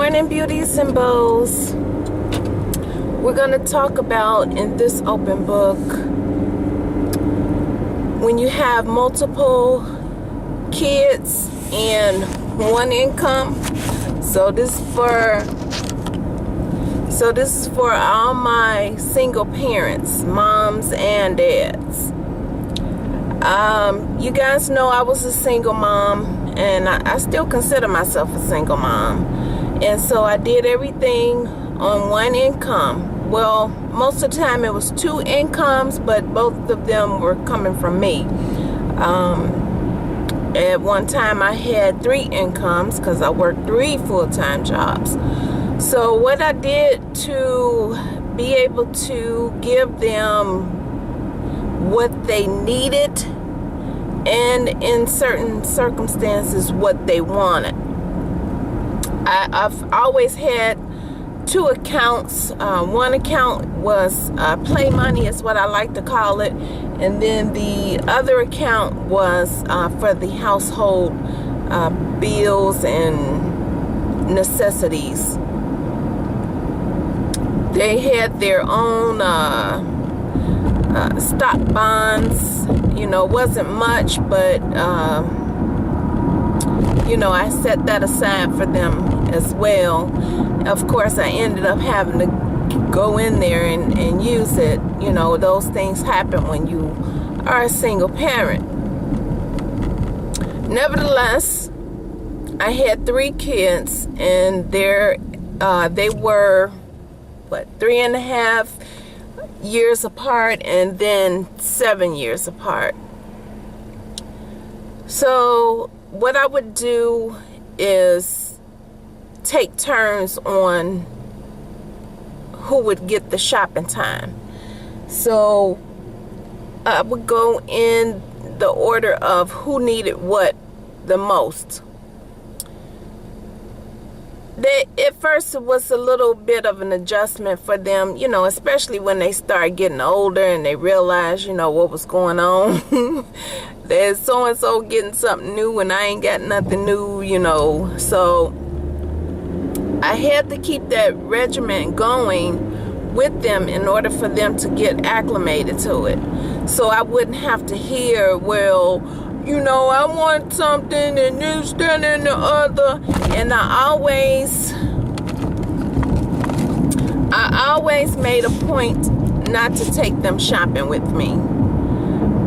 morning, beauties and bows. We're going to talk about in this open book when you have multiple kids and one income. So this is for all my single parents, moms and dads. You guys know I was a single mom, and I still consider myself a single mom. And so I did everything on one income. Well, most of the time it was two incomes, but both of them were coming from me. At one time I had three incomes because I worked three full-time jobs. So what I did to be able to give them what they needed, and in certain circumstances what they wanted. I've always had two accounts. One account was play money is what I like to call it, and then the other account was for the household bills and necessities. They had their own stock bonds. Wasn't much, but I set that aside for them as well. Of course, I ended up having to go in there and use it. Those things happen when you are a single parent. Nevertheless, I had three kids, and they were 3.5 years apart, and then 7 years apart. So what I would do is take turns on who would get the shopping time. So I would go in the order of who needed what the most. At first it was a little bit of an adjustment for them, especially when they start getting older and they realize, what was going on. There's so-and-so getting something new and I ain't got nothing new, So I had to keep that regimen going with them in order for them to get acclimated to it. So I wouldn't have to hear, well, I want something and this, that, and the other. And I always made a point not to take them shopping with me,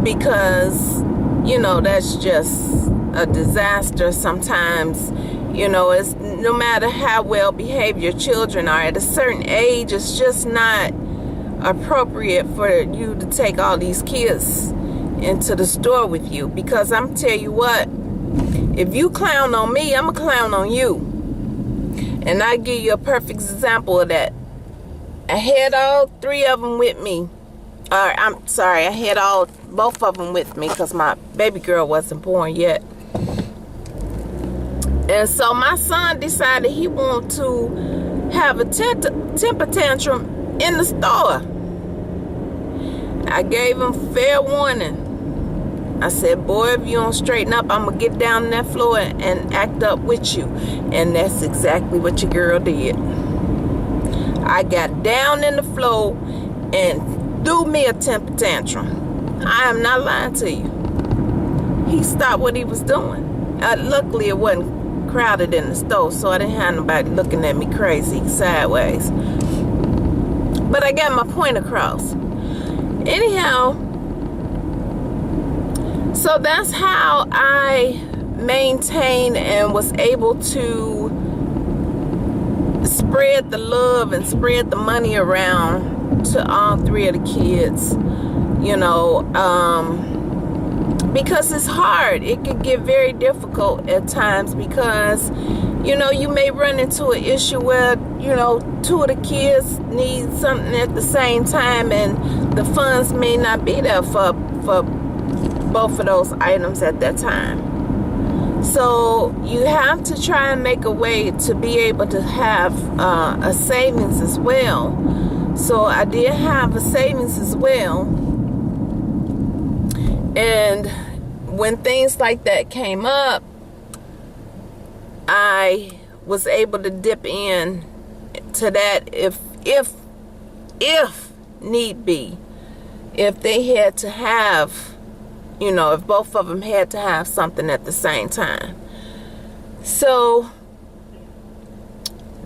because, that's just a disaster sometimes. It's no matter how well behaved your children are, at a certain age, it's just not appropriate for you to take all these kids into the store with you, because I'm tell you what, if you clown on me, I'm a clown on you. And I give you a perfect example of that. I had all three of them with me. I'm sorry, I had both of them with me because my baby girl wasn't born yet. And so my son decided he wanted to have a temper tantrum in the store. I gave him fair warning. I said, boy, if you don't straighten up, I'm going to get down on that floor and act up with you. And that's exactly what your girl did. I got down in the floor and threw me a temper tantrum. I am not lying to you. He stopped what he was doing. Luckily, it wasn't crowded in the store, so I didn't have nobody looking at me crazy sideways. But I got my point across. Anyhow, so that's how I maintained and was able to spread the love and spread the money around to all three of the kids, because it's hard. It could get very difficult at times because, you may run into an issue where, two of the kids need something at the same time and the funds may not be there for both of those items at that time. So you have to try and make a way to be able to have a savings as well. So I did have a savings as well. And when things like that came up, I was able to dip in to that if need be, if they had to have, you know, if both of them had to have something at the same time. So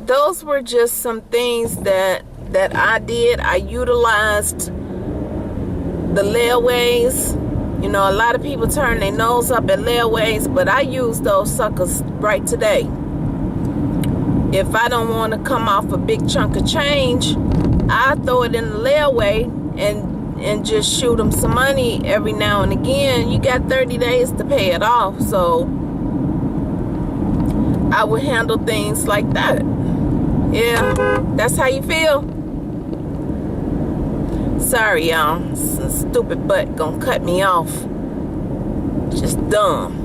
those were just some things that I did. I utilized the layaways. You know, a lot of people turn their nose up at layaways, but I use those suckers right today. If I don't want to come off a big chunk of change, I throw it in the layaway and just shoot them some money every now and again. You got 30 days to pay it off, so I would handle things like that. Yeah, that's how you feel. Sorry, y'all. Some stupid butt gonna cut me off. Just dumb.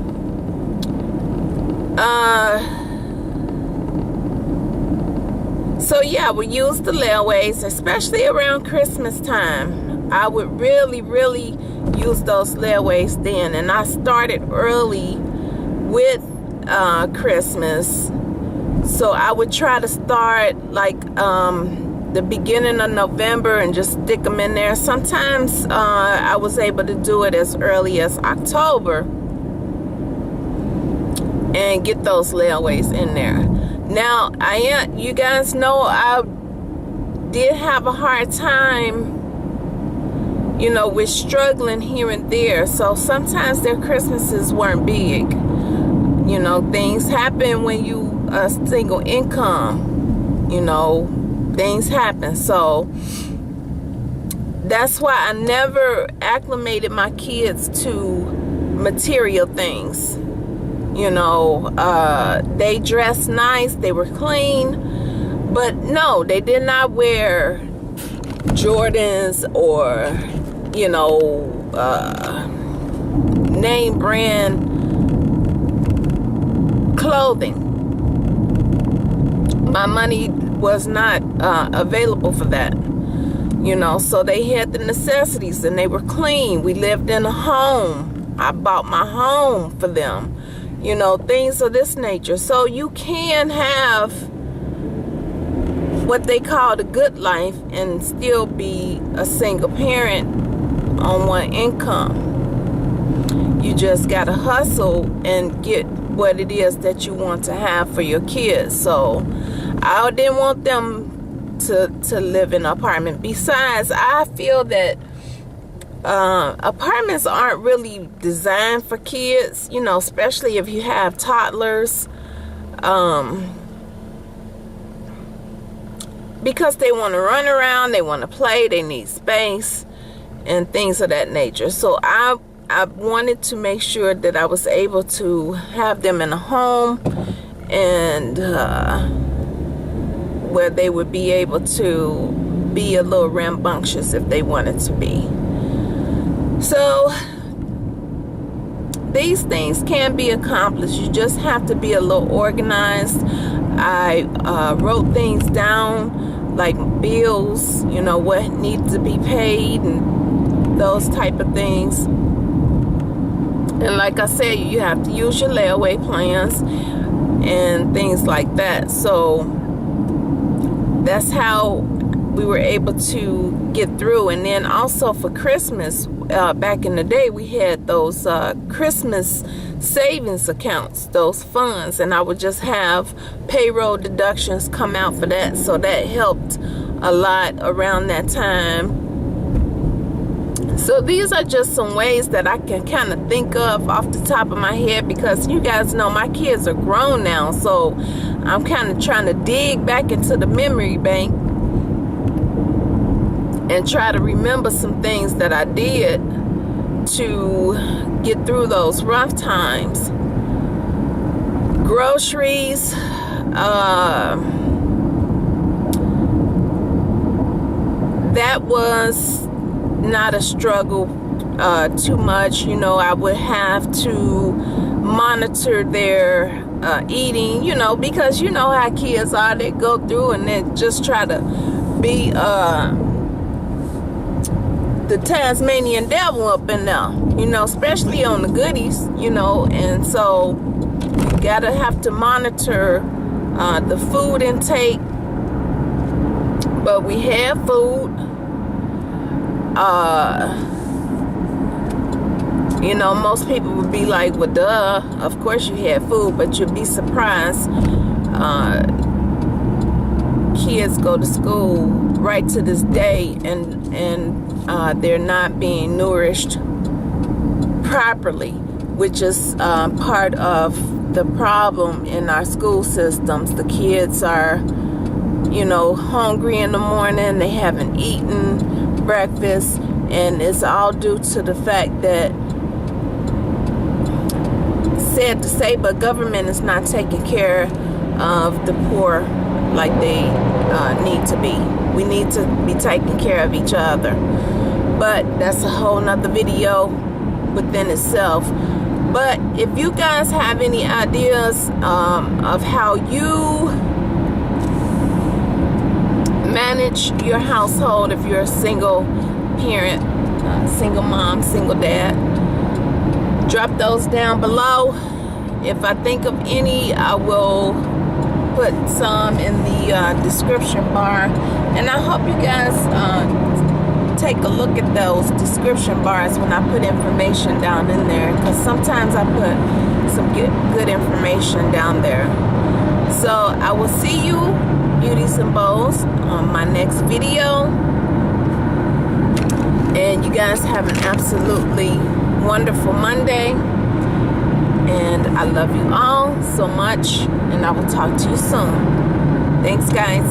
So yeah, we use the layaways, especially around Christmas time. I would really use those layaways then, and I started early with Christmas. So I would try to start like the beginning of November and just stick them in there. Sometimes I was able to do it as early as October and get those layaways in there. Now, you guys know I did have a hard time, you know, with struggling here and there. So sometimes their Christmases weren't big. You know, things happen when you a single income. You know, things happen. So that's why I never acclimated my kids to material things. You know, they dressed nice, they were clean, but no, they did not wear Jordans or, you know, name brand clothing. My money was not available for that, you know, so they had the necessities and they were clean. We lived in a home. I bought my home for them. You know, things of this nature. So you can have what they call the good life and still be a single parent on one income. You just got to hustle and get what it is that you want to have for your kids. So I didn't want them to live in an apartment. Besides, I feel that apartments aren't really designed for kids, you know, especially if you have toddlers, because they want to run around, they want to play, they need space and things of that nature. So I wanted to make sure that I was able to have them in a home and where they would be able to be a little rambunctious if they wanted to be. So these things can be accomplished. You just have to be a little organized. I wrote things down like bills, you know, what needs to be paid and those type of things. And like I said, you have to use your layaway plans and things like that. So that's how we were able to get through. And then also for Christmas, back in the day, we had those Christmas savings accounts, those funds, and I would just have payroll deductions come out for that. So that helped a lot around that time. So these are just some ways that I can kind of think of off the top of my head, because you guys know my kids are grown now, so I'm kind of trying to dig back into the memory bank and try to remember some things that I did to get through those rough times. Groceries, that was not a struggle too much. You know, I would have to monitor their eating, you know, because you know how kids are. They go through and then just try to be the Tasmanian devil up in there, you know, especially on the goodies, you know. And so you gotta have to monitor the food intake, but we have food. You know, most people would be like, well, duh, of course you had food, but you'd be surprised. Kids go to school right to this day, and they're not being nourished properly, which is part of the problem in our school systems. The kids are, you know, hungry in the morning. They haven't eaten breakfast, and it's all due to the fact that, sad to say, but government is not taking care of the poor like they need to be. We need to be taking care of each other, but that's a whole nother video within itself. But if you guys have any ideas of how you manage your household, if you're a single parent, single mom, single dad, drop those down below. If I think of any, I will put some in the description bar, and I hope you guys take a look at those description bars when I put information down in there, because sometimes I put some good information down there. So I will see you, beauties and bows, on my next video, and you guys have an absolutely wonderful Monday, and I love you all so much, and I will talk to you soon. Thanks, guys.